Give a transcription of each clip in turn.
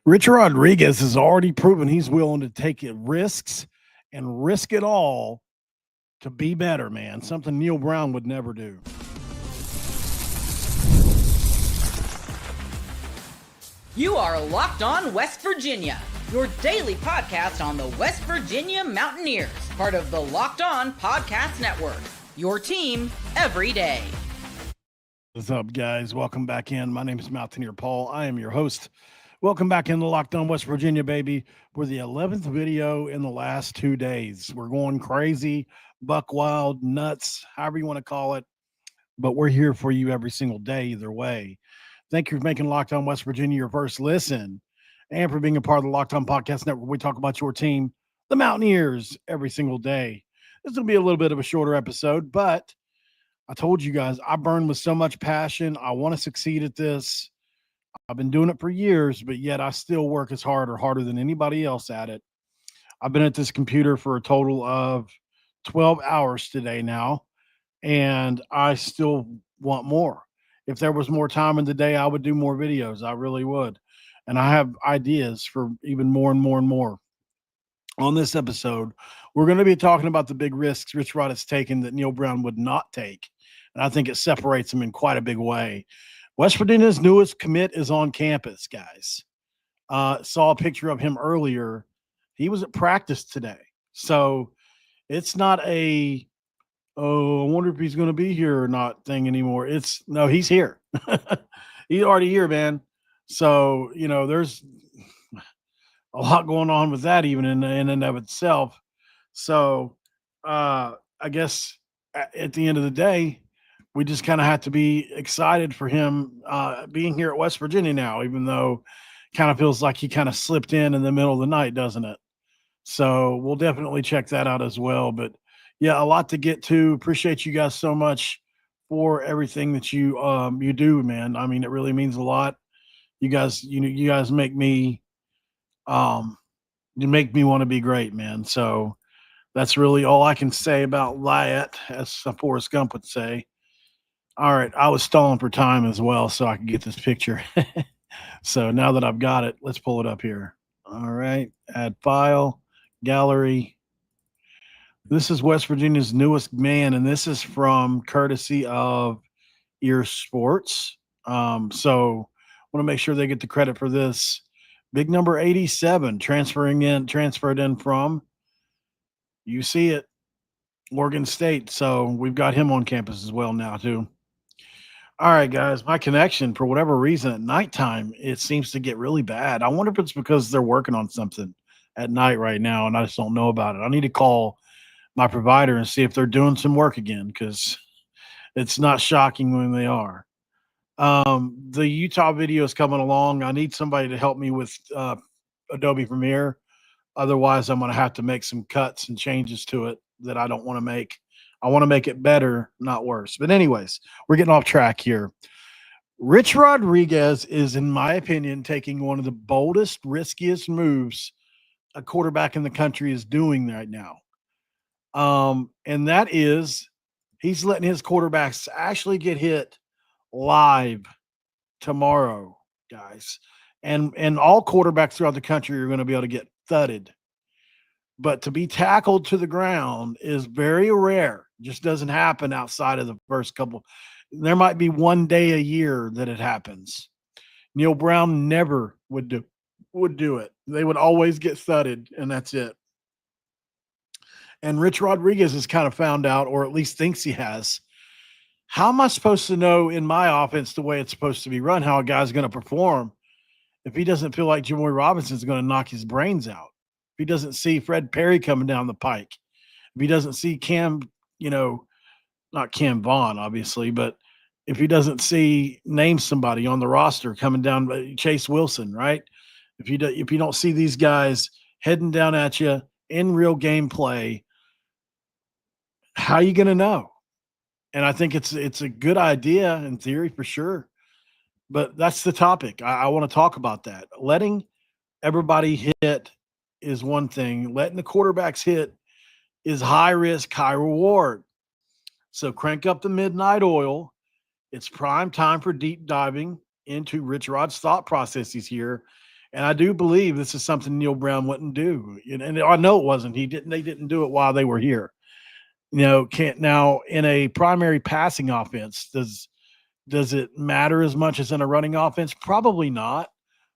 Rich Rodriguez has already proven he's willing to take risks and risk it all to be better, man. Something Neal Brown would never do. You are Locked On West Virginia, your daily podcast on the West Virginia Mountaineers, part of the Locked On Podcast Network, your team every day. What's up, guys? Welcome back in. My name is Mountaineer Paul. I am your host. Welcome back into Locked On West Virginia, baby. We're the 11th video in the last 2 days. We're going crazy, buck wild, nuts, however you want to call it. But we're here for you every single day, either way. Thank you for making Locked On West Virginia your first listen and for being a part of the Locked On Podcast Network. We talk about your team, the Mountaineers, every single day. This will be a little bit of a shorter episode, but I told you guys I burn with so much passion. I want to succeed at this. I've been doing it for years, but yet I still work as hard or harder than anybody else at it. I've been at this computer for a total of 12 hours today now, and I still want more. If there was more time in the day, I would do more videos. I really would. And I have ideas for even more and more and more. On this episode, we're going to be talking about the big risks RichRod has taken that Neal Brown would not take. And I think it separates him in quite a big way. West Virginia's newest commit is on campus, guys. Saw a picture of him earlier. He was at practice today. So it's not a, oh, I wonder if he's going to be here or not thing anymore. No, he's here. He's already here, man. So, there's a lot going on with that even in and of itself. So I guess at the end of the day, we just kind of have to be excited for him being here at West Virginia now, even though kind of feels like he kind of slipped in the middle of the night, doesn't it? So we'll definitely check that out as well. But yeah, a lot to get to. Appreciate you guys so much for everything that you do, man. I mean, it really means a lot. You guys make me you make me want to be great, man. So that's really all I can say about Lyat, as Forrest Gump would say. All right, I was stalling for time as well so I could get this picture. So now that I've got it, let's pull it up here. All right, add file, gallery. This is West Virginia's newest man, and this is from courtesy of Ear Sports. So I want to make sure they get the credit for this. Big number 87 transferred in from, you see it, Morgan State. So we've got him on campus as well now too. All right, guys, my connection, for whatever reason, at nighttime, it seems to get really bad. I wonder if it's because they're working on something at night right now, and I just don't know about it. I need to call my provider and see if they're doing some work again, because it's not shocking when they are. The Utah video is coming along. I need somebody to help me with Adobe Premiere. Otherwise, I'm going to have to make some cuts and changes to it that I don't want to make. I want to make it better, not worse. But anyways, we're getting off track here. Rich Rodriguez is, in my opinion, taking one of the boldest, riskiest moves a quarterback in the country is doing right now. And that is he's letting his quarterbacks actually get hit live tomorrow, guys. And all quarterbacks throughout the country are going to be able to get thudded. But to be tackled to the ground is very rare. Just doesn't happen outside of the first couple. There might be one day a year that it happens. Neal Brown never would do it. They would always get thudded, and that's it. And Rich Rodriguez has kind of found out, or at least thinks he has, how am I supposed to know in my offense the way it's supposed to be run, how a guy's going to perform if he doesn't feel like Jamoy Robinson's going to knock his brains out? If he doesn't see Fred Perry coming down the pike, if he doesn't see Cam, not Cam Vaughn, obviously, but if he doesn't see, name somebody on the roster coming down, Chase Wilson, right? If you don't see these guys heading down at you in real game play, how are you going to know? And I think it's a good idea in theory for sure. But that's the topic. I want to talk about that. Letting everybody hit is one thing. Letting the quarterbacks hit is high risk, high reward. So crank up the midnight oil. It's prime time for deep diving into RichRod's thought processes here And I do believe this is something Neal Brown wouldn't do. And I know it wasn't. They didn't do it while they were here. Can't now in a primary passing offense, does it matter as much as in a running offense? Probably not.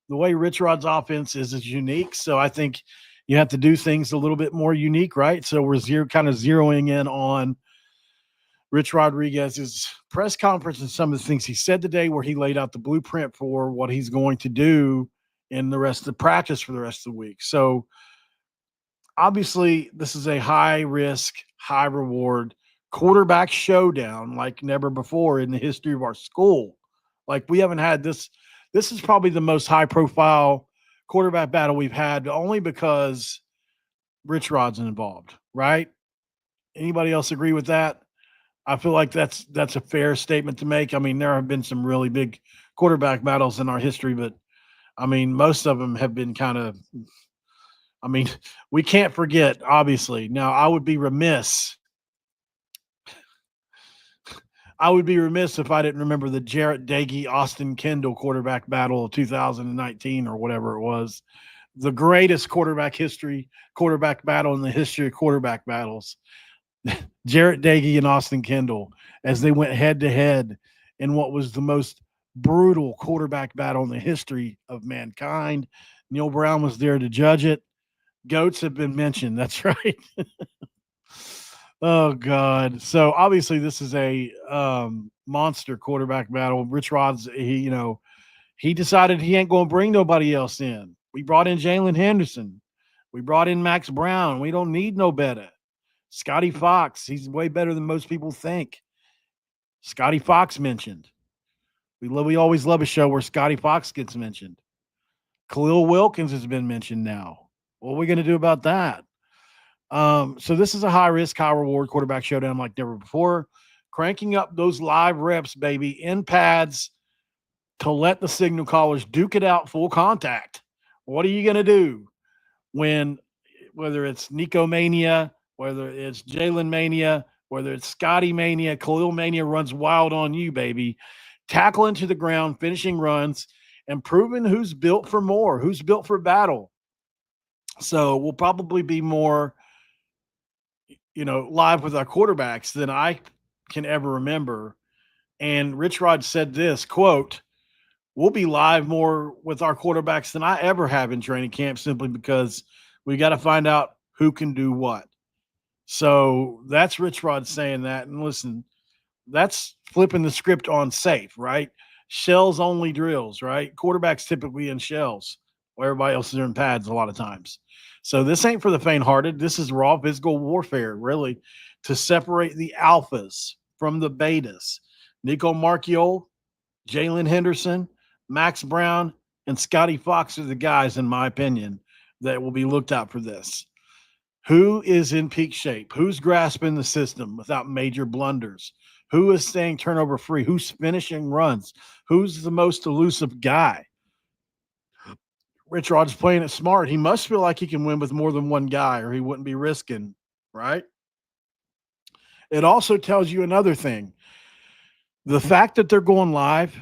The way RichRod's offense is unique. So I think you have to do things a little bit more unique, right? So we're kind of zeroing in on Rich Rodriguez's press conference and some of the things he said today, where he laid out the blueprint for what he's going to do in the rest of the practice for the rest of the week. So obviously this is a high risk, high reward quarterback showdown like never before in the history of our school. Like we haven't had this. This is probably the most high profile quarterback battle we've had, only because RichRod's involved, right? Anybody else agree with that? I feel like that's a fair statement to make. I mean, there have been some really big quarterback battles in our history, but I mean, most of them have been kind of, I mean, we can't forget, obviously. Now, I would be remiss if I didn't remember the Jarrett Dagey, Austin Kendall quarterback battle of 2019 or whatever it was. The greatest quarterback battle in the history of quarterback battles. Jarrett Dagey and Austin Kendall, as they went head to head in what was the most brutal quarterback battle in the history of mankind. Neal Brown was there to judge it. Goats have been mentioned. That's right. Oh God. So obviously this is a monster quarterback battle. RichRod's he decided he ain't going to bring nobody else in. We brought in Jaylen Henderson. We brought in Max Brown. We don't need no better. Scotty Fox, he's way better than most people think. Scotty Fox mentioned. We always love a show where Scotty Fox gets mentioned. Khalil Wilkins has been mentioned now. What are we going to do about that? So this is a high risk, high reward quarterback showdown like never before. Cranking up those live reps, baby, in pads to let the signal callers duke it out full contact. What are you going to do whether it's Nicco Mania, whether it's Jaylen Mania, whether it's Scotty Mania, Khalil Mania runs wild on you, baby. Tackling to the ground, finishing runs, and proving who's built for more, who's built for battle. So we'll probably be more, live with our quarterbacks than I can ever remember. And RichRod said this, quote, "We'll be live more with our quarterbacks than I ever have in training camp, simply because we got to find out who can do what." So that's RichRod saying that. And listen, that's flipping the script on safe, right? Shells only drills, right? Quarterbacks typically in shells, while everybody else is in pads a lot of times. So this ain't for the faint-hearted. This is raw physical warfare, really, to separate the alphas from the betas. Nicco Marchiol, Jaylen Henderson, Max Brown, and Scotty Fox are the guys, in my opinion, that will be looked at for this. Who is in peak shape? Who's grasping the system without major blunders? Who is staying turnover free? Who's finishing runs? Who's the most elusive guy? RichRod's playing it smart. He must feel like he can win with more than one guy, or he wouldn't be risking, right? It also tells you another thing. The fact that they're going live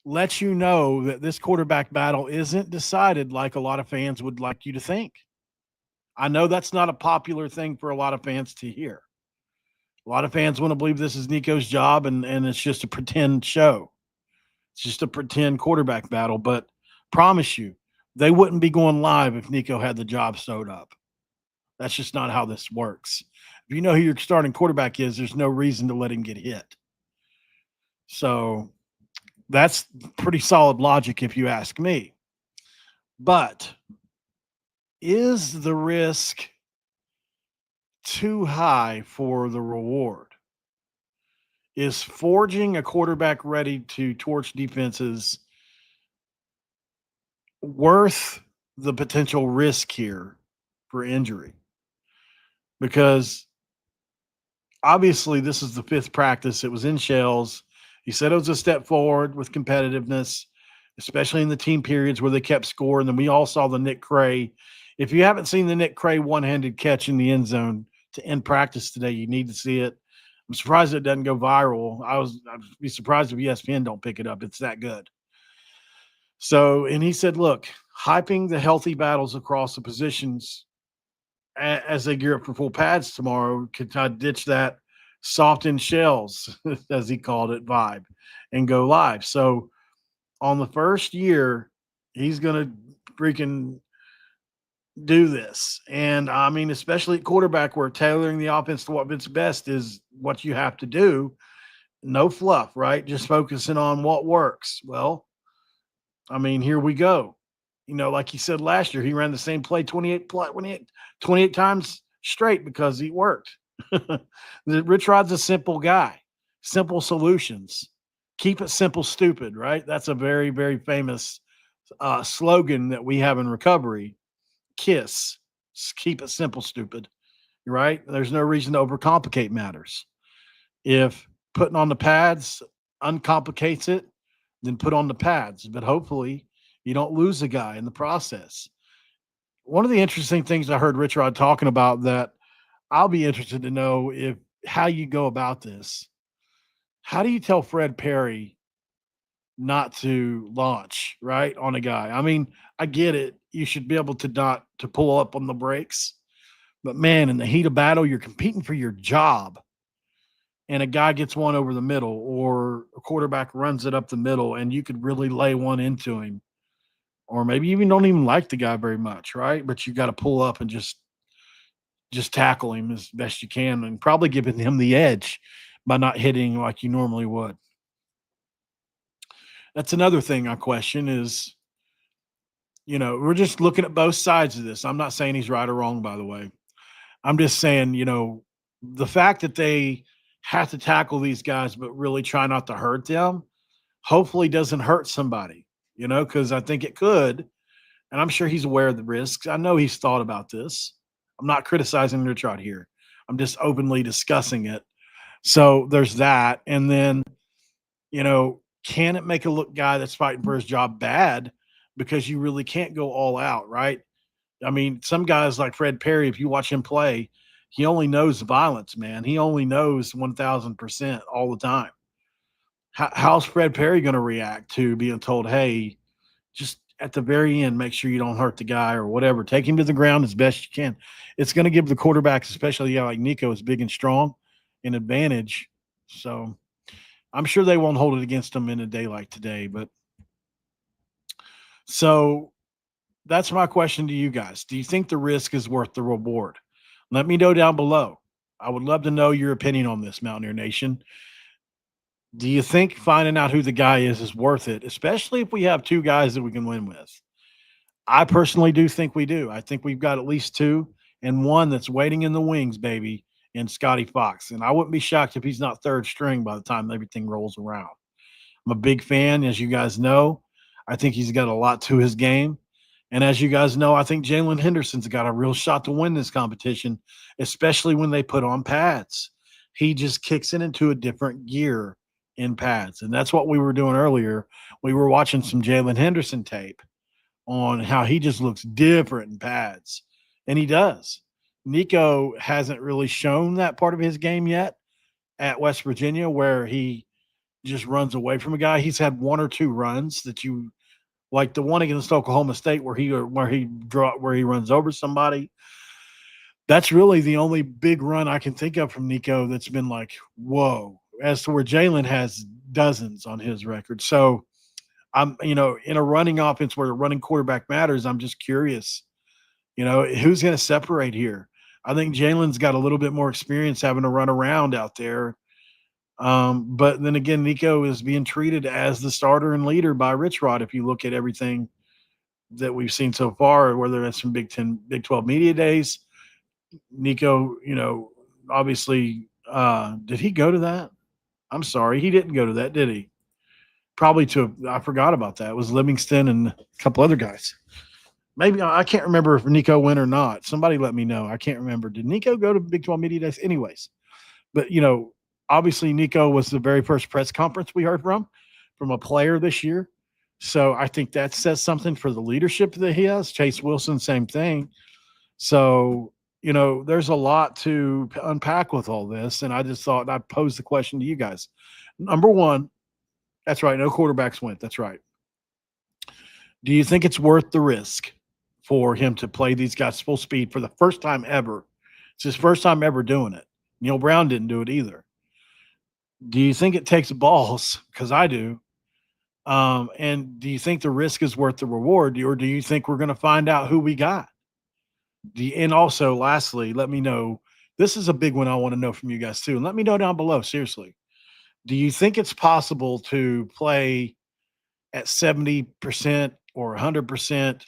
lets you know that this quarterback battle isn't decided like a lot of fans would like you to think. I know that's not a popular thing for a lot of fans to hear. A lot of fans want to believe this is Nico's job and it's just a pretend show. It's just a pretend quarterback battle. But promise you, they wouldn't be going live if Nicco had the job sewed up. That's just not how this works. If you know who your starting quarterback is, there's no reason to let him get hit. So that's pretty solid logic if you ask me. But is the risk too high for the reward? Is forging a quarterback ready to torch defenses worth the potential risk here for injury? Because obviously this is the fifth practice. It was in shells. He said it was a step forward with competitiveness, especially in the team periods where they kept score. And then we all saw the Nick Cray. If you haven't seen the Nick Cray one-handed catch in the end zone to end practice today, you need to see it. I'm surprised it doesn't go viral. I'd be surprised if ESPN don't pick it up. It's that good. So, and he said, look, hyping the healthy battles across the positions as they gear up for full pads tomorrow could kind of ditch that soft in shells, as he called it, vibe and go live. So, on the first year, he's going to freaking do this. And I mean, especially at quarterback, where tailoring the offense to what fits best is what you have to do. No fluff, right? Just focusing on what works. Well, I mean, here we go. Like he said last year, he ran the same play 28 times straight because he worked. RichRod's a simple guy, simple solutions. Keep it simple, stupid, right? That's a very, very famous slogan that we have in recovery. KISS. Keep it simple, stupid, right? There's no reason to overcomplicate matters. If putting on the pads uncomplicates it, then put on the pads. But hopefully you don't lose a guy in the process. One of the interesting things I heard RichRod talking about that I'll be interested to know if how you go about this. How do you tell Fred Perry not to launch right on a guy? I mean, I get it. You should be able to not to pull up on the brakes, but man, in the heat of battle, you're competing for your job, and a guy gets one over the middle, or a quarterback runs it up the middle, and you could really lay one into him, or maybe you even don't even like the guy very much, right? But you got to pull up and just tackle him as best you can, and probably giving him the edge by not hitting like you normally would. That's another thing I question is, we're just looking at both sides of this. I'm not saying he's right or wrong, by the way. I'm just saying, the fact that they have to tackle these guys, but really try not to hurt them, hopefully doesn't hurt somebody, because I think it could. And I'm sure he's aware of the risks. I know he's thought about this. I'm not criticizing RichRod here. I'm just openly discussing it. So there's that. And then, can it make a look guy that's fighting for his job bad because you really can't go all out, right? I mean, some guys like Fred Perry, if you watch him play, he only knows violence, man. He only knows 1,000% all the time. How's Fred Perry going to react to being told, hey, just at the very end, make sure you don't hurt the guy or whatever. Take him to the ground as best you can. It's going to give the quarterbacks, especially a guy like Nicco, is big and strong, an advantage. So I'm sure they won't hold it against him in a day like today. But so that's my question to you guys. Do you think the risk is worth the reward? Let me know down below. I would love to know your opinion on this, Mountaineer Nation. Do you think finding out who the guy is worth it, especially if we have two guys that we can win with? I personally do think we do. I think we've got at least two, and one that's waiting in the wings, baby, in Scotty Fox. And I wouldn't be shocked if he's not third string by the time everything rolls around. I'm a big fan, as you guys know. I think he's got a lot to his game. And as you guys know, I think Jaylen Henderson's got a real shot to win this competition, especially when they put on pads. He just kicks it into a different gear in pads. And that's what we were doing earlier. We were watching some Jaylen Henderson tape on how he just looks different in pads. And he does. Nicco hasn't really shown that part of his game yet at West Virginia, where he just runs away from a guy. He's had one or two runs that you like, the one against Oklahoma State where he runs over somebody. That's really the only big run I can think of from Nicco that's been like, whoa, as to where Jaylen has dozens on his record. So I'm, in a running offense where the running quarterback matters, I'm just curious, who's going to separate here? I think Jaylen's got a little bit more experience having to run around out there. But then again, Nicco is being treated as the starter and leader by RichRod. If you look at everything that we've seen so far, whether that's from Big 10, Big 12 media days, Nicco, obviously, did he go to that? I'm sorry. He didn't go to that, did he? Probably I forgot about that. It was Livingston and a couple other guys. Maybe I can't remember if Nicco went or not. Somebody let me know. I can't remember. Did Nicco go to Big 12 media days? Anyways, but obviously Nicco was the very first press conference we heard from a player this year. So I think that says something for the leadership that he has. Chase Wilson, same thing. So, there's a lot to unpack with all this. And I just thought I'd pose the question to you guys. Number one, that's right. No quarterbacks went. That's right. Do you think it's worth the risk for him to play these guys full speed for the first time ever? It's his first time ever doing it. Neal Brown didn't do it either. Do you think it takes balls? Because I do. And do you think the risk is worth the reward, or do you think we're going to find out who we got? And also, lastly, let me know. This is a big one I want to know from you guys too. And let me know down below. Seriously, do you think it's possible to play at 70% or 100%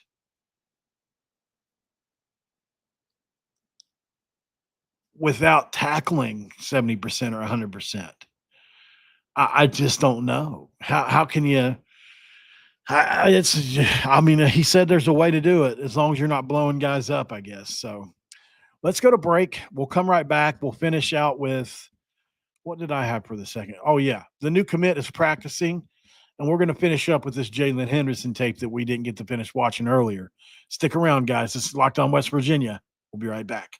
without tackling 70% or 100%? I just don't know. How can you? I mean, he said there's a way to do it as long as you're not blowing guys up, I guess. So let's go to break. We'll come right back. We'll finish out with what did I have for the second? Oh, yeah. The new commit is practicing, and we're going to finish up with this Jaylen Henderson tape that we didn't get to finish watching earlier. Stick around, guys. This is Locked On West Virginia. We'll be right back.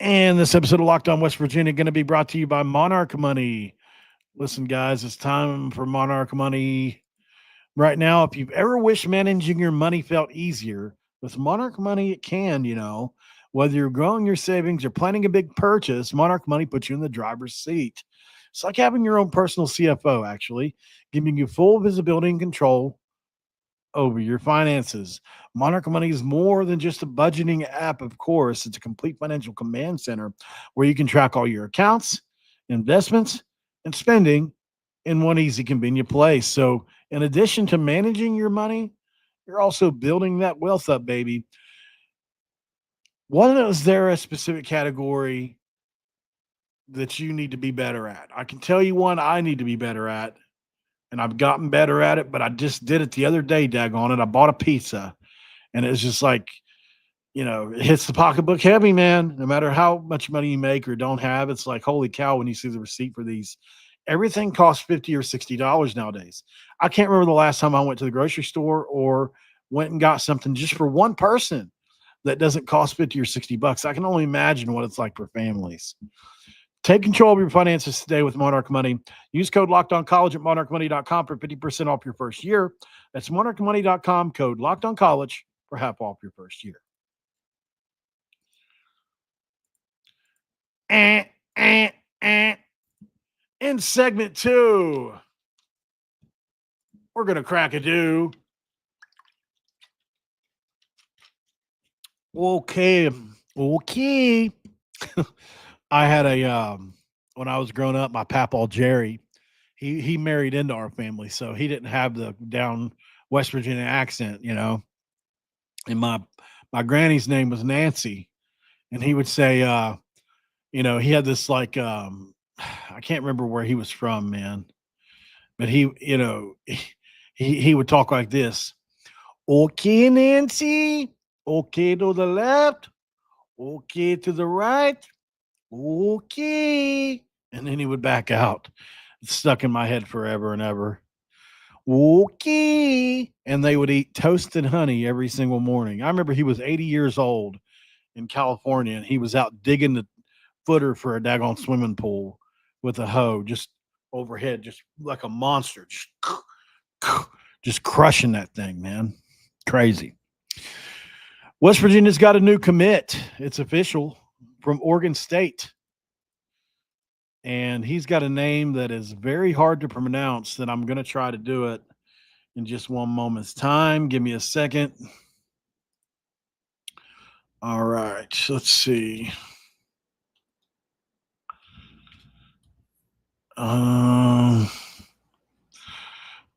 And this episode of Locked On West Virginia going to be brought to you by Monarch Money. Listen, guys, it's time for Monarch Money. Right now, if you've ever wished managing your money felt easier, with Monarch Money, it can, Whether you're growing your savings or planning a big purchase, Monarch Money puts you in the driver's seat. It's like having your own personal CFO, actually, giving you full visibility and control over your finances. Monarch Money is more than just a budgeting app, of course. It's a complete financial command center where you can track all your accounts, investments, and spending in one easy, convenient place. So in addition to managing your money, you're also building that wealth up, baby. Is there a specific category that you need to be better at? I can tell you one I need to be better at, and I've gotten better at it, but I just did it the other day, daggone it. I bought a pizza, and it's just like, it hits the pocketbook heavy, man. No matter how much money you make or don't have, it's like, holy cow, when you see the receipt for these. Everything costs $50 or $60 nowadays. I can't remember the last time I went to the grocery store or went and got something just for one person that doesn't cost 50 or 60 bucks. I can only imagine what it's like for families. Take control of your finances today with Monarch Money. Use code LOCKEDONCOLLEGE at monarchmoney.com for 50% off your first year. That's monarchmoney.com, code LOCKEDONCOLLEGE for half off your first year. In segment 2, we're going to crack a do. Okay. I had when I was growing up, my papaw Jerry, he married into our family, so he didn't have the down West Virginia accent, And my granny's name was Nancy, and he would say, he had this I can't remember where he was from, man, but he would talk like this. Okay, Nancy. Okay to the left. Okay to the right. Okay. And then he would back out. It's stuck in my head forever and ever. Okay. And they would eat toasted honey every single morning. I remember he was 80 years old in California, and he was out digging the footer for a daggone swimming pool with a hoe just overhead, just like a monster, just crushing that thing, man. Crazy. West Virginia's got a new commit. It's official, from Oregon State. And he's got a name that is very hard to pronounce, that I'm going to try to do it in just one moment's time. Give me a second. All right, let's see.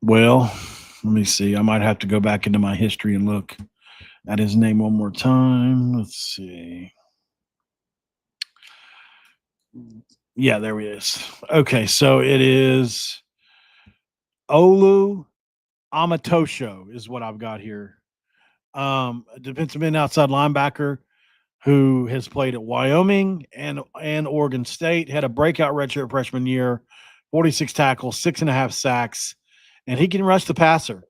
Well, let me see. I might have to go back into my history and look at his name one more time. Let's see. Yeah, there he is. Okay, so it is Olu Amatosho is what I've got here. A defensive end, outside linebacker who has played at Wyoming and Oregon State, had a breakout redshirt freshman year, 46 tackles, 6.5 sacks, and he can rush the passer.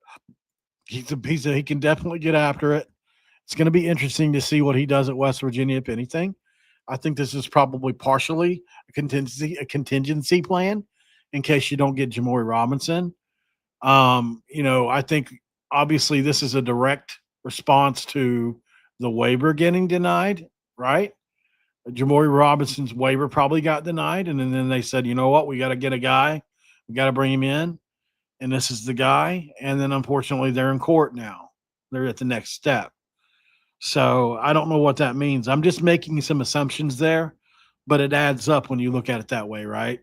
He can definitely get after it. It's going to be interesting to see what he does at West Virginia, if anything. I think this is probably partially a contingency plan in case you don't get Jamori Robinson. I think obviously this is a direct response to the waiver getting denied, right? Jamori Robinson's waiver probably got denied, and then they said, you know what, we got to get a guy, we got to bring him in, and this is the guy. And then unfortunately, they're in court now. They're at the next step. So I don't know what that means. I'm just making some assumptions there, but it adds up when you look at it that way, right?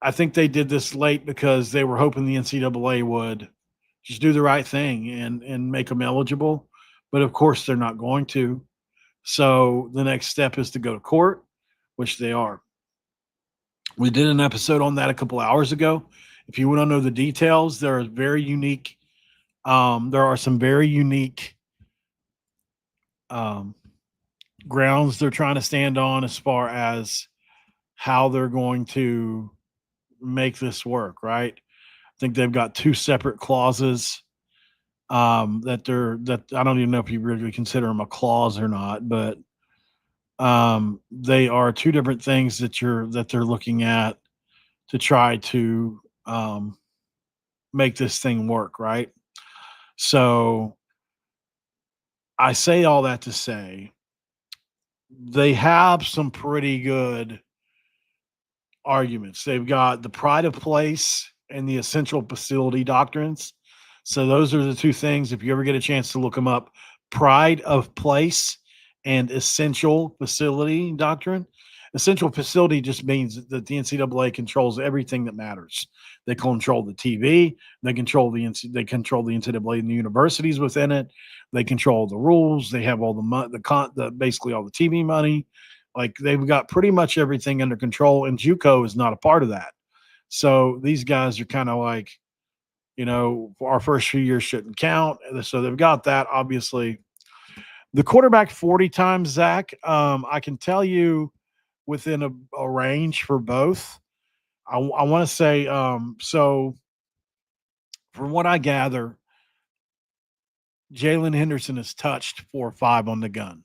I think they did this late because they were hoping the NCAA would just do the right thing and make them eligible. But of course, they're not going to. So the next step is to go to court, which they are. We did an episode on that a couple hours ago. If you want to know the details, there are very unique. There are some very unique grounds they're trying to stand on as far as how they're going to make this work. Right? I think they've got two separate clauses that I don't even know if you really consider them a clause or not, but they are two different things that they're looking at to try to make this thing work, right? So I say all that to say they have some pretty good arguments. They've got the pride of place and the essential facility doctrines. So those are the two things. If you ever get a chance to look them up, pride of place and essential facility doctrine. Essential facility just means that the NCAA controls everything that matters. They control the TV. They control the NCAA and the universities within it. They control the rules. They have all the basically all the TV money. Like they've got pretty much everything under control, and JUCO is not a part of that. So these guys are kind of like, our first few years shouldn't count. So they've got that, obviously. The quarterback 40 times, Zach, I can tell you within a range for both. I want to say, so from what I gather, Jaylen Henderson has touched 4.5 on the gun,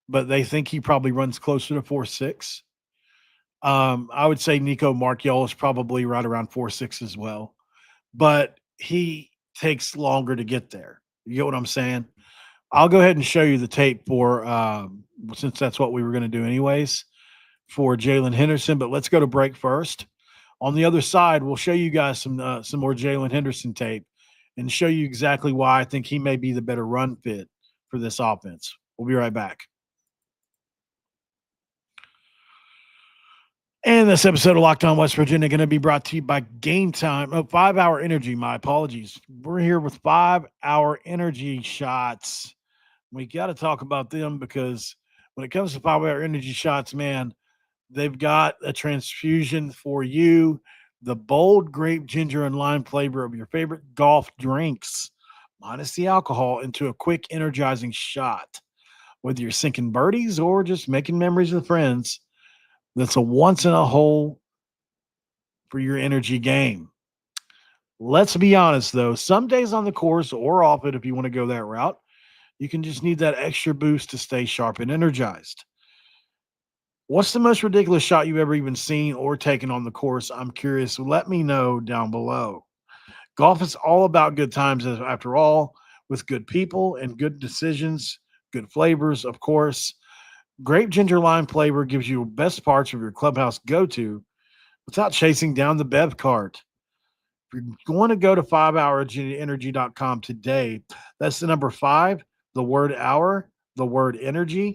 but they think he probably runs closer to 4.6. I would say Nicco Marchiol is probably right around 4.6 as well, but he takes longer to get there. You get what I'm saying? I'll go ahead and show you the tape for since that's what we were going to do anyways for Jaylen Henderson. But let's go to break first. On the other side, we'll show you guys some more Jaylen Henderson tape and show you exactly why I think he may be the better run fit for this offense. We'll be right back. And this episode of Locked On West Virginia going to be brought to you by Game Time. 5 Hour Energy. My apologies. We're here with 5 Hour Energy shots. We got to talk about them because when it comes to 5 Hour Energy shots, man, they've got a transfusion for you. The bold grape, ginger, and lime flavor of your favorite golf drinks, minus the alcohol, into a quick, energizing shot. Whether you're sinking birdies or just making memories with friends, that's a once in a hole for your energy game. Let's be honest, though. Some days on the course or off it, if you want to go that route, you can just need that extra boost to stay sharp and energized. What's the most ridiculous shot you've ever even seen or taken on the course? I'm curious. Let me know down below. Golf is all about good times, after all, with good people and good decisions, good flavors, of course. Grape ginger lime flavor gives you best parts of your clubhouse go-to without chasing down the bev cart. If you're going to go to 5hourenergy.com today, that's the number 5, the word hour, the word energy.com.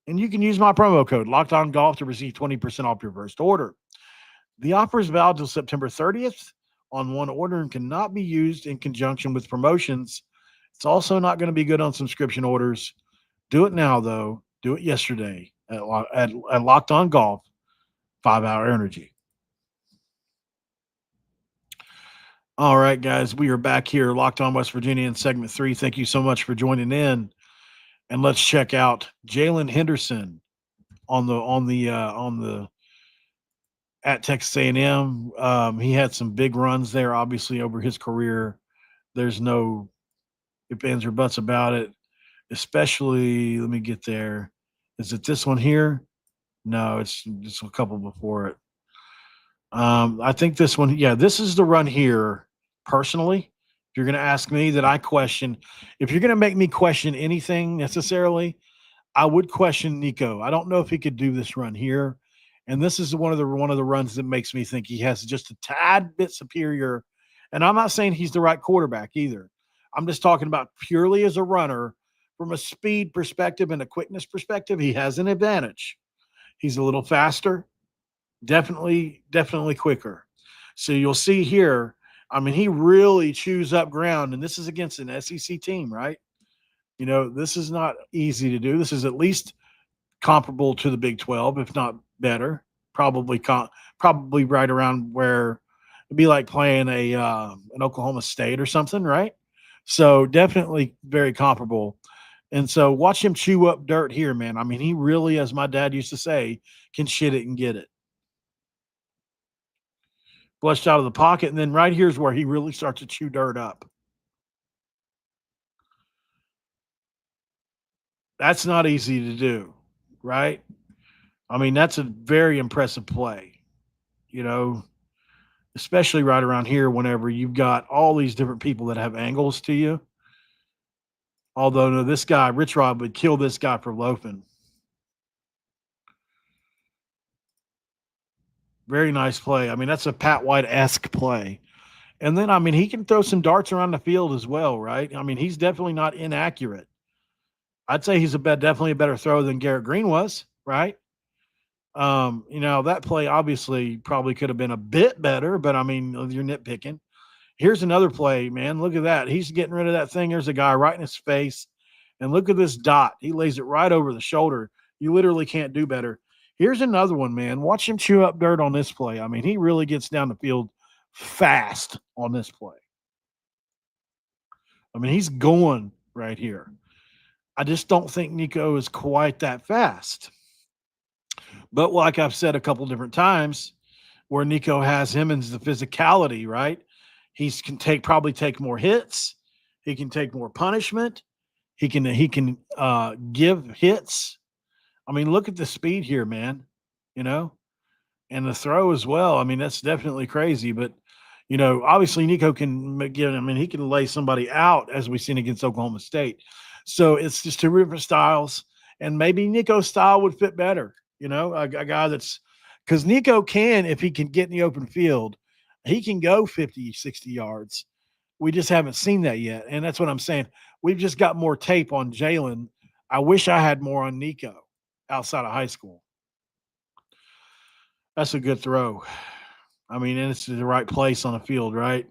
And you can use my promo code LOCKEDONGolf to receive 20% off your first order. The offer is valid till September 30th on one order and cannot be used in conjunction with promotions. It's also not going to be good on subscription orders. Do it now, though. Do it yesterday at Locked On Golf, 5 Hour Energy. All right, guys, we are back here, Locked On West Virginia in segment 3. Thank you so much for joining in. And let's check out Jaylen Henderson on the at Texas A&M. He had some big runs there, obviously, over his career. There's no ifs, ands, or buts about it. Especially, let me get there. Is it this one here? No, it's a couple before it. I think this one, yeah, this is the run here. Personally, if you're going to ask me that I question, if you're going to make me question anything necessarily, I would question Nico. I don't know if he could do this run here. And this is one of the runs that makes me think he has just a tad bit superior. And I'm not saying he's the right quarterback either. I'm just talking about purely as a runner from a speed perspective and a quickness perspective. He has an advantage. He's a little faster, definitely quicker. So you'll see here. I mean, he really chews up ground, and this is against an SEC team, right? This is not easy to do. This is at least comparable to the Big 12, if not better. Probably right around where it'd be like playing an Oklahoma State or something, right? So definitely very comparable. And so watch him chew up dirt here, man. I mean, he really, as my dad used to say, can shit it and get it. Flushed out of the pocket, and then right here's where he really starts to chew dirt up. That's not easy to do, right? I mean, that's a very impressive play, you know, especially right around here whenever you've got all these different people that have angles to you. Although, no, this guy, RichRod, would kill this guy for loafing. Very nice play. I mean, that's a Pat White-esque play. And then, I mean, he can throw some darts around the field as well, right? I mean, he's definitely not inaccurate. I'd say he's definitely a better thrower than Garrett Green was, right? That play obviously probably could have been a bit better, but I mean, you're nitpicking. Here's another play, man. Look at that. He's getting rid of that thing. There's a guy right in his face. And look at this dot. He lays it right over the shoulder. You literally can't do better. Here's another one, man. Watch him chew up dirt on this play. I mean, he really gets down the field fast on this play. I mean, he's going right here. I just don't think Nico is quite that fast. But like I've said a couple different times, where Nico has him and the physicality, right? He can probably take more hits. He can take more punishment. He can give hits. I mean, look at the speed here, man. And the throw as well. I mean, that's definitely crazy. But obviously Nico can give. I mean, he can lay somebody out as we've seen against Oklahoma State. So it's just two different styles, and maybe Nico's style would fit better. A guy that's because Nico can, if he can get in the open field, he can go 50, 60 yards. We just haven't seen that yet. And that's what I'm saying. We've just got more tape on Jaylen. I wish I had more on Nico outside of high school. That's a good throw. I mean, and it's the right place on the field, right?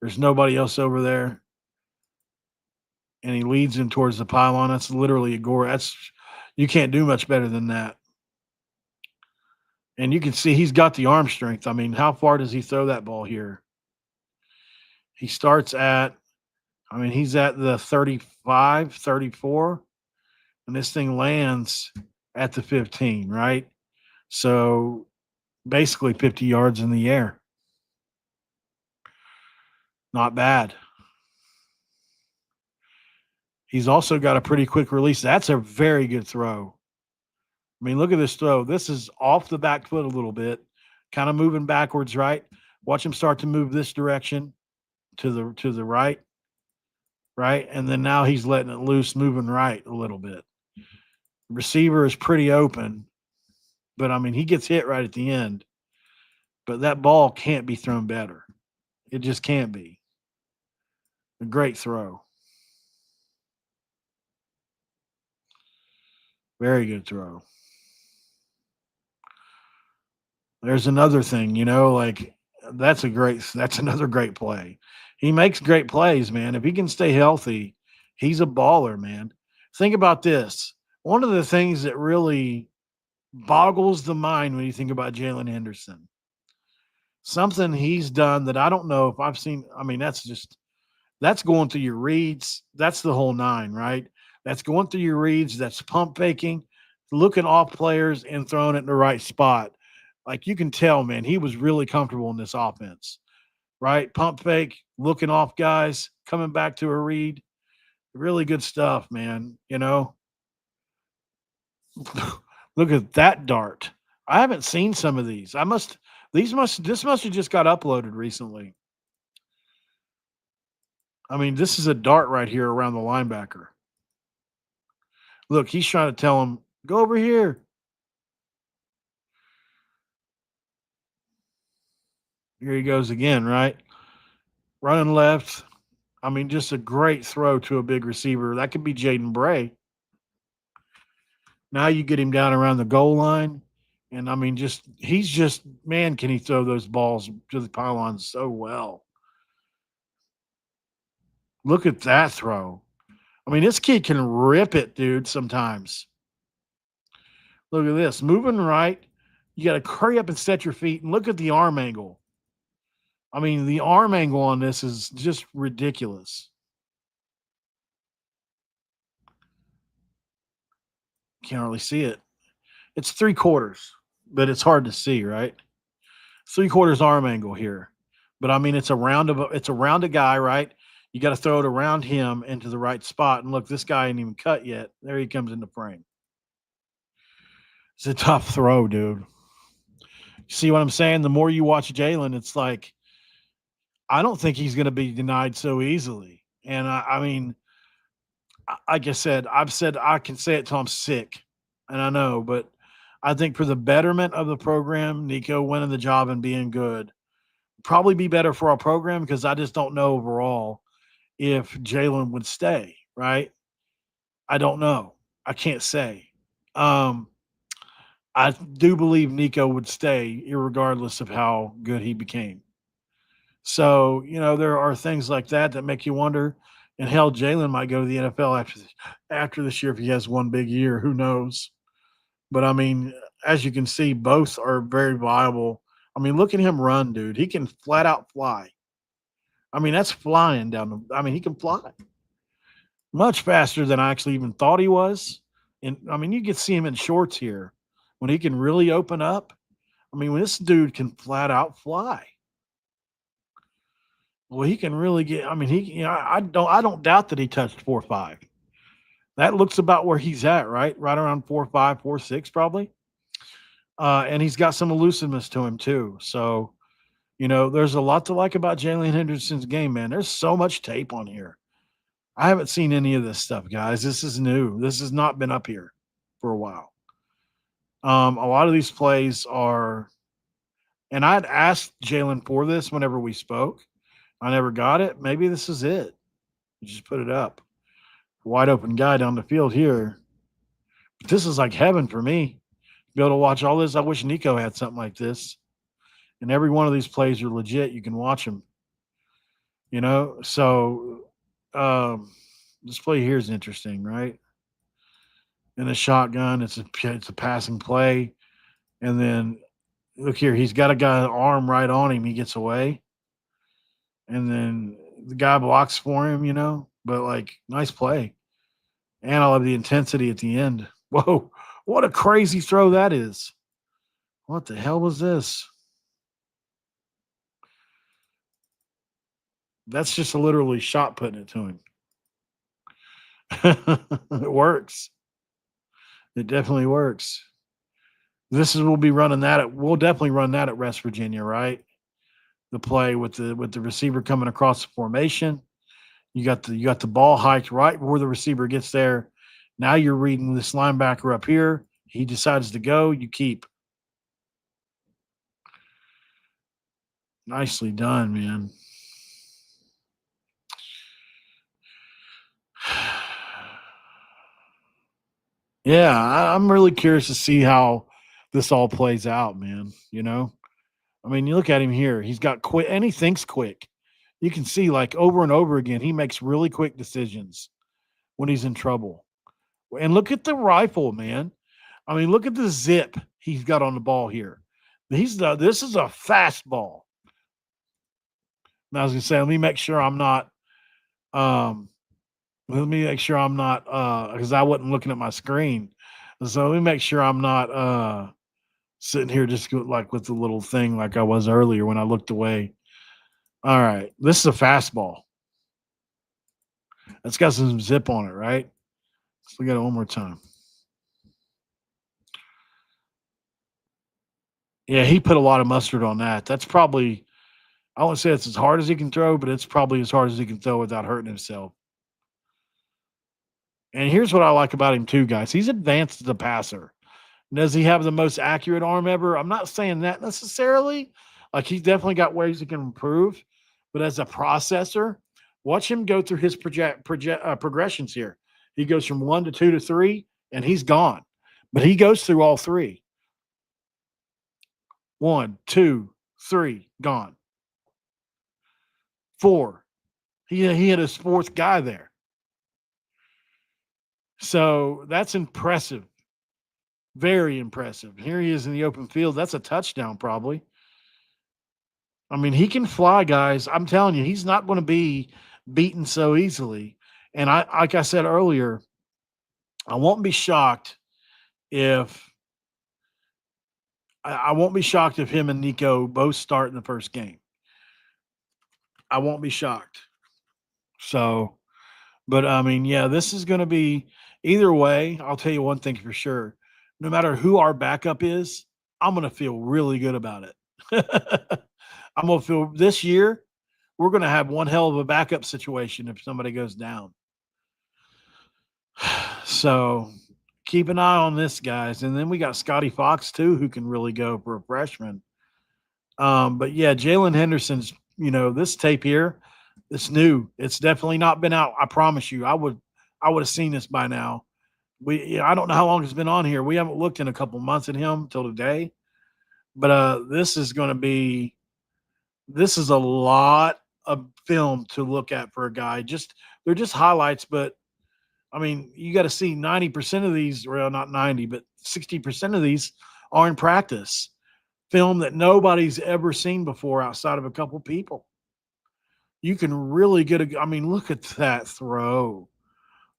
There's nobody else over there. And he leads him towards the pylon. That's literally a gore. You can't do much better than that. And you can see he's got the arm strength. I mean, how far does he throw that ball here? He starts he's at the 35, 34, and this thing lands at the 15, right? So basically 50 yards in the air. Not bad. He's also got a pretty quick release. That's a very good throw. I mean, look at this throw. This is off the back foot a little bit, kind of moving backwards, right? Watch him start to move this direction to the right, and then now he's letting it loose, moving right a little bit. Receiver is pretty open, but I mean, he gets hit right at the end. But that ball can't be thrown better. It just can't be. A great throw. Very good throw. There's another thing, that's another great play. He makes great plays, man. If he can stay healthy, he's a baller, man. Think about this. One of the things that really boggles the mind when you think about Jaylen Henderson, something he's done that I don't know if I've seen. I mean, that's going through your reads. That's the whole nine, right? That's going through your reads. That's pump faking, looking off players and throwing it in the right spot. Like you can tell, man, he was really comfortable in this offense, right? Pump fake, looking off guys, coming back to a read. Really good stuff, man. Look at that dart. I haven't seen some of these. This must have just got uploaded recently. I mean, this is a dart right here around the linebacker. Look, he's trying to tell him, go over here. Here he goes again, right? Running left. I mean, just a great throw to a big receiver. That could be Jaden Bray. Now you get him down around the goal line. And I mean, he's just, man, can he throw those balls to the pylon so well? Look at that throw. I mean, this kid can rip it, dude, sometimes. Look at this. Moving right. You got to hurry up and set your feet and look at the arm angle. I mean, the arm angle on this is just ridiculous. Can't really see it. It's 3/4, but it's hard to see, right? 3/4 arm angle here. But I mean, it's around a guy, right? You got to throw it around him into the right spot. And look, this guy ain't even cut yet. There he comes into frame. It's a tough throw, dude. See what I'm saying? The more you watch Jaylen, it's like, I don't think he's going to be denied so easily. And I mean, like I said, I can say it till I'm sick, and I know, but I think for the betterment of the program, Nicco winning the job and being good, probably be better for our program because I just don't know overall if Jaylen would stay, right? I don't know. I can't say. I do believe Nicco would stay, regardless of how good he became. So, there are things like that that make you wonder. And hell, Jaylen might go to the NFL after this year if he has one big year. Who knows? But I mean, as you can see, both are very viable. I mean, look at him run, dude. He can flat out fly. I mean, that's flying down the. I mean, he can fly much faster than I actually even thought he was. And I mean, you can see him in shorts here when he can really open up. I mean, when this dude can flat out fly. Well, he can really get. I mean, I don't doubt that he touched 4.5. That looks about where he's at, right? Right around 4.5, 4.6, probably. And he's got some elusiveness to him too. So, there's a lot to like about Jaylen Henderson's game, man. There's so much tape on here. I haven't seen any of this stuff, guys. This is new. This has not been up here for a while. A lot of these plays are, and I'd asked Jaylen for this whenever we spoke. I never got it. Maybe this is it. You just put it up. Wide open guy down the field here. But this is like heaven for me. Be able to watch all this. I wish Nicco had something like this. And every one of these plays are legit. You can watch them. So this play here is interesting, right? In a shotgun, it's a passing play. And then look here, he's got a guy arm right on him. He gets away. And then the guy blocks for him, but like nice play. And I love the intensity at the end. Whoa, what a crazy throw that is. What the hell was this? That's just literally shot putting it to him. It works. It definitely works. We'll definitely run that at West Virginia, right? The play with the receiver coming across the formation. You got the ball hiked right before the receiver gets there. Now you're reading this linebacker up here. He decides to go. You keep. Nicely done, man. Yeah, I'm really curious to see how this all plays out, man. I mean, you look at him here. He's got quick, and he thinks quick. You can see, like, over and over again, he makes really quick decisions when he's in trouble. And look at the rifle, man. I mean, look at the zip he's got on the ball here. This is a fastball. And I was gonna say, let me make sure I'm not because I wasn't looking at my screen. So let me make sure I'm not sitting here just like with the little thing like I was earlier when I looked away. All right. This is a fastball. It's got some zip on it, right? Let's look at it one more time. Yeah, he put a lot of mustard on that. That's probably, I won't say it's as hard as he can throw, but it's probably as hard as he can throw without hurting himself. And here's what I like about him too, guys. He's advanced as a passer. Does he have the most accurate arm ever? I'm not saying that necessarily. Like he's definitely got ways he can improve, but as a processor, watch him go through his progressions here. He goes from 1 to 2 to 3, and he's gone. But he goes through all three. 1, 2, 3, gone. 4. He had his fourth guy there. So that's impressive. Very impressive. Here he is in the open field. That's a touchdown, probably. I mean, he can fly, guys. I'm telling you, he's not going to be beaten so easily. And like I said earlier, I won't be shocked if I won't be shocked if him and Nicco both start in the first game. I won't be shocked. So, but I mean, yeah, this is going to be either way. I'll tell you one thing for sure. No matter who our backup is, I'm going to feel really good about it. I'm going to feel this year, we're going to have one hell of a backup situation if somebody goes down. So keep an eye on this, guys. And then we got Scotty Fox, too, who can really go for a freshman. But yeah, Jaylen Henderson's, this tape here, it's new. It's definitely not been out. I promise you, I would have seen this by now. I don't know how long it's been on here. We haven't looked in a couple months at him till today. But this is a lot of film to look at for a guy. They're just highlights, but I mean, you got to see 90% of these, well, not 90, but 60% of these are in practice. Film that nobody's ever seen before outside of a couple people. You can really get look at that throw.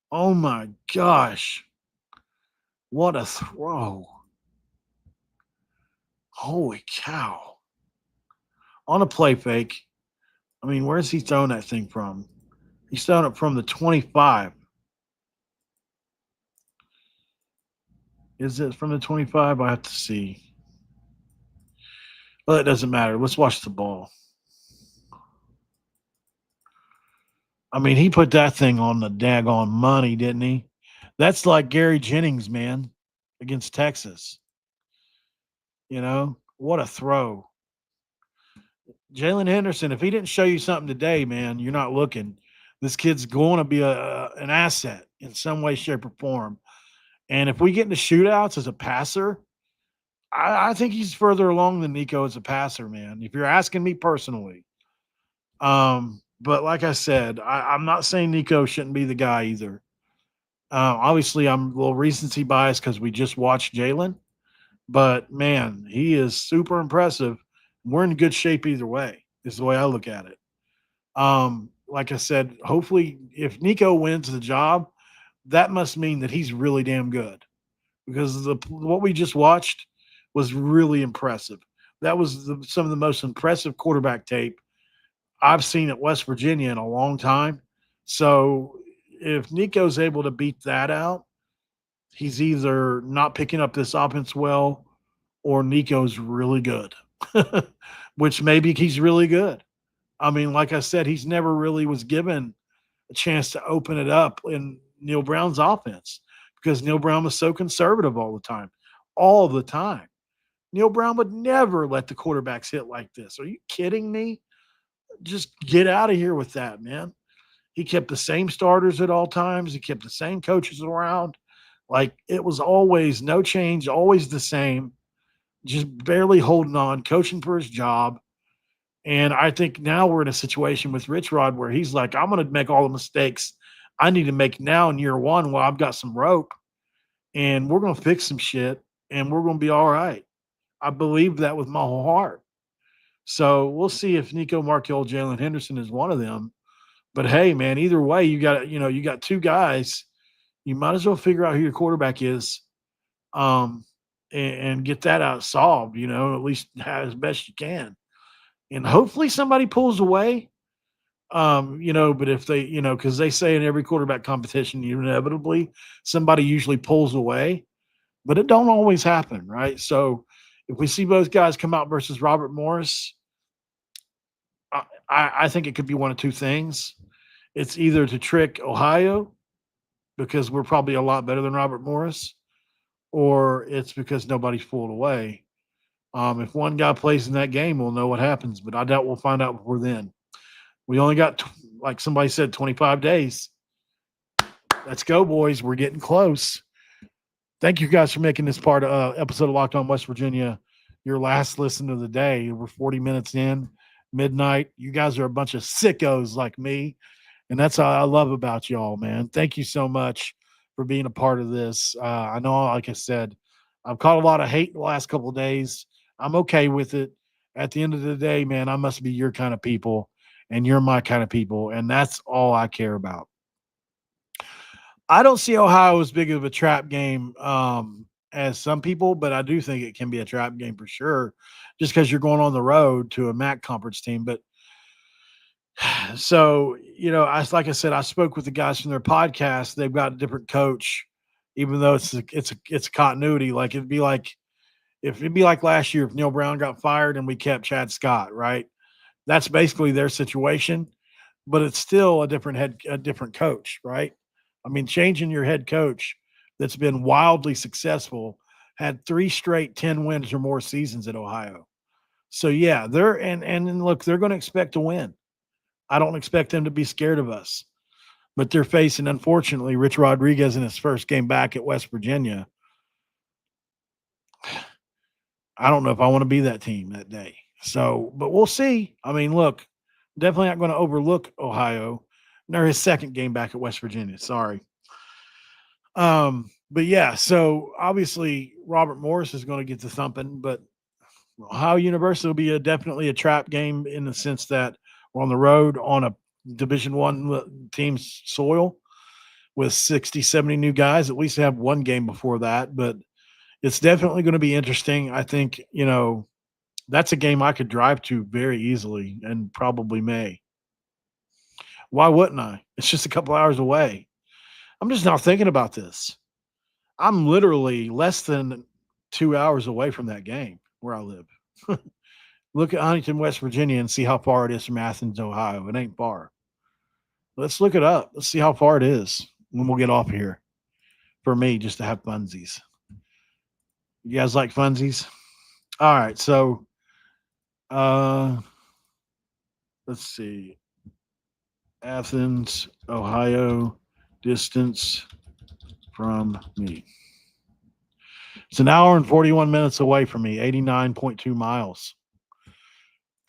Oh my gosh. What a throw. Holy cow. On a play fake. I mean, where's he throwing that thing from? He's throwing it from the 25. Is it from the 25? I have to see. Well, it doesn't matter. Let's watch the ball. I mean, he put that thing on the daggone money, didn't he? That's like Gary Jennings, man, against Texas. What a throw. Jaylen Henderson, if he didn't show you something today, man, you're not looking. This kid's going to be an asset in some way, shape, or form. And if we get into shootouts as a passer, I think he's further along than Nicco as a passer, man. If you're asking me personally. But like I said, I'm not saying Nicco shouldn't be the guy either. Obviously, I'm a little recency biased because we just watched Jaylen. But, man, he is super impressive. We're in good shape either way, is the way I look at it. Like I said, hopefully if Nicco wins the job, that must mean that he's really damn good because what we just watched was really impressive. That was some of the most impressive quarterback tape I've seen at West Virginia in a long time. So if Nicco's able to beat that out, he's either not picking up this offense well or Nicco's really good, which maybe he's really good. I mean, like I said, he's never really was given a chance to open it up in Neal Brown's offense because Neal Brown was so conservative all the time. All the time. Neal Brown would never let the quarterbacks hit like this. Are you kidding me? Just get out of here with that, man. He kept the same starters at all times. He kept the same coaches around. Like it was always no change, always the same, just barely holding on, coaching for his job. And I think now we're in a situation with RichRod where he's like, I'm going to make all the mistakes I need to make now in year one while I've got some rope. And we're going to fix some shit and we're going to be all right. I believe that with my whole heart. So we'll see if Nicco Marchiol, Jaylen Henderson is one of them. But hey, man, either way, you got two guys. You might as well figure out who your quarterback is, and get that out solved. At least as best you can, and hopefully somebody pulls away. But if they, because they say in every quarterback competition, inevitably somebody usually pulls away, but it don't always happen, right? So If we see both guys come out versus Robert Morris, I think it could be one of two things. It's either to trick Ohio because we're probably a lot better than Robert Morris, or it's because nobody's pulled away. If one guy plays in that game, we'll know what happens, but I doubt we'll find out before then. We only got, like somebody said, 25 days. Let's go, boys. We're getting close. Thank you guys for making this part of episode of Locked On West Virginia your last listen of the day. We're 40 minutes in, midnight. You guys are a bunch of sickos like me, and that's all I love about y'all, man. Thank you so much for being a part of this. I know, like I said, I've caught a lot of hate the last couple of days. I'm okay with it. At the end of the day, man, I must be your kind of people, and you're my kind of people, and that's all I care about. I don't see Ohio as big of a trap game as some people, but I do think it can be a trap game for sure, just because you're going on the road to a MAC conference team. But so, like I said, I spoke with the guys from their podcast. They've got a different coach, even though it's a continuity. Like it'd be like last year if Neal Brown got fired and we kept Chad Scott, right? That's basically their situation, but it's still a different coach, right? I mean, changing your head coach that's been wildly successful, had 3 straight 10 wins or more seasons at Ohio. So yeah, and look, they're going to expect to win. I don't expect them to be scared of us, but they're facing, unfortunately, Rich Rodriguez in his first game back at West Virginia. I don't know if I want to be that team that day. So, but we'll see. I mean, look, definitely not going to overlook Ohio. Nor his second game back at West Virginia. Sorry. But yeah, so obviously Robert Morris is going to get the thumping, but Ohio University will be definitely a trap game in the sense that we're on the road on a Division I team's soil with 60, 70 new guys. At least have one game before that, but it's definitely going to be interesting. I think, that's a game I could drive to very easily and probably may. Why wouldn't I? It's just a couple hours away. I'm just now thinking about this. I'm literally less than 2 hours away from that game where I live. Look at Huntington, West Virginia, and see how far it is from Athens, Ohio. It ain't far. Let's look it up. Let's see how far it is when we'll get off here. For me, just to have funsies. You guys like funsies? All right, so let's see. Athens, Ohio, distance from me. It's an hour and 41 minutes away from me, 89.2 miles.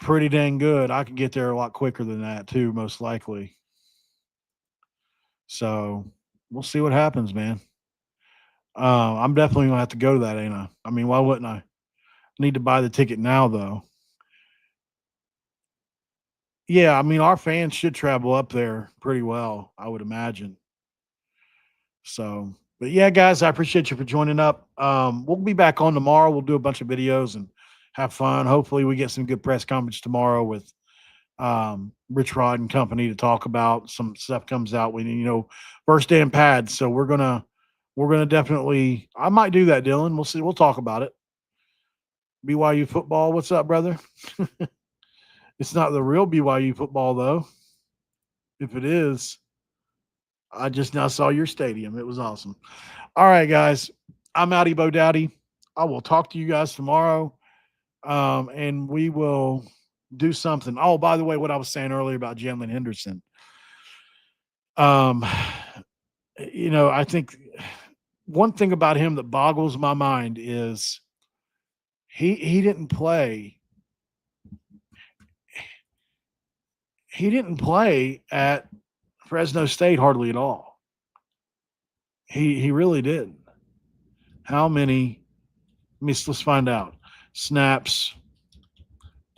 Pretty dang good. I could get there a lot quicker than that too, most likely. So we'll see what happens, man. I'm definitely going to have to go to that, ain't I? I mean, why wouldn't I? Need to buy the ticket now, though. Yeah, I mean, our fans should travel up there pretty well, I would imagine. So, but yeah, guys, I appreciate you for joining up. We'll be back on tomorrow. We'll do a bunch of videos and have fun. Hopefully we get some good press conference tomorrow with RichRod and company to talk about. Some stuff comes out when, first day in pads. So we're gonna definitely, I might do that, Dylan. We'll see. We'll talk about it. BYU football. What's up, brother? It's not the real BYU football, though. If it is, I just now saw your stadium. It was awesome. All right, guys. I'm Outie Bo Dowdy. I will talk to you guys tomorrow, and we will do something. Oh, by the way, what I was saying earlier about Jaylen Henderson. I think one thing about him that boggles my mind is he didn't play. He didn't play at Fresno State hardly at all. He really didn't. How many? Let's find out. Snaps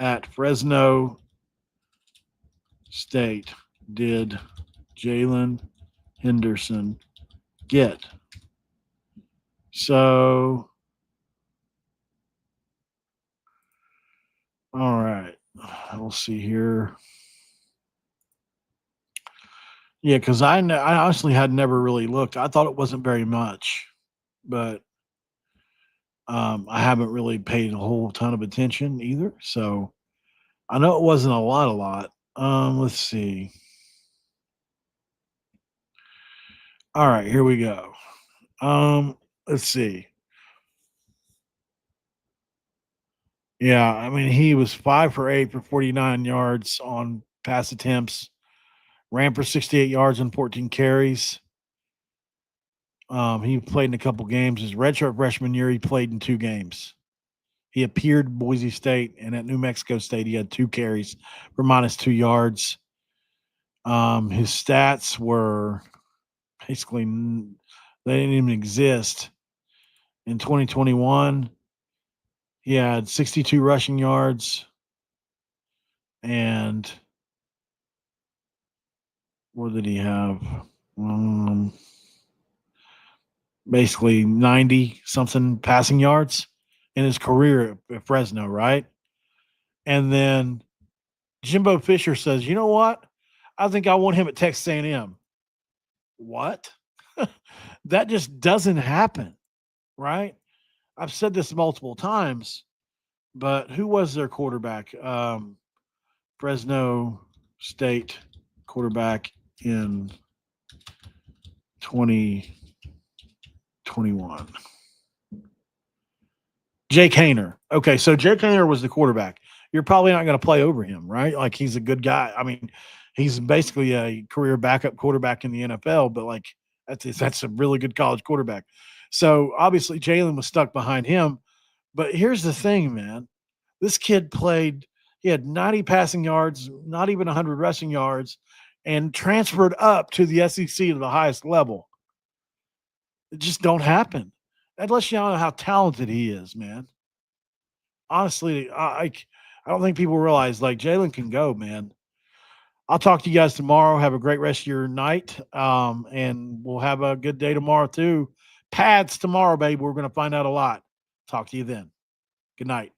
at Fresno State did Jaylen Henderson get? So, all right. We'll see here. Yeah, because I honestly had never really looked. I thought it wasn't very much, but I haven't really paid a whole ton of attention either. So I know it wasn't a lot. Let's see. All right, here we go. Let's see. Yeah, I mean, he was 5 for 8 for 49 yards on pass attempts, ran for 68 yards on 14 carries. He played in a couple games. His redshirt freshman year, he played in 2 games. He appeared at Boise State, and at New Mexico State, he had 2 carries for -2 yards. His stats were basically they didn't even exist. In 2021, he had 62 rushing yards and what did he have? Um, Basically 90 something passing yards in his career at Fresno, right? And then Jimbo Fisher says, "You know what? I think I want him at Texas A&M." What? That just doesn't happen, right? I've said this multiple times, but who was their quarterback? Fresno State quarterback in 2021. Jake Hayner. Okay, so Jake Hayner was the quarterback. You're probably not going to play over him, right? Like he's a good guy. I mean, he's basically a career backup quarterback in the NFL, but like that's a really good college quarterback. So obviously Jaylen was stuck behind him. But here's the thing, man. This kid played, he had 90 passing yards, not even 100 rushing yards, and transferred up to the SEC to the highest level. It just don't happen. That lets you know how talented he is, man. Honestly, I don't think people realize like Jaylen can go, man. I'll talk to you guys tomorrow. Have a great rest of your night. And we'll have a good day tomorrow too. Pads tomorrow, baby. We're going to find out a lot. Talk to you then. Good night.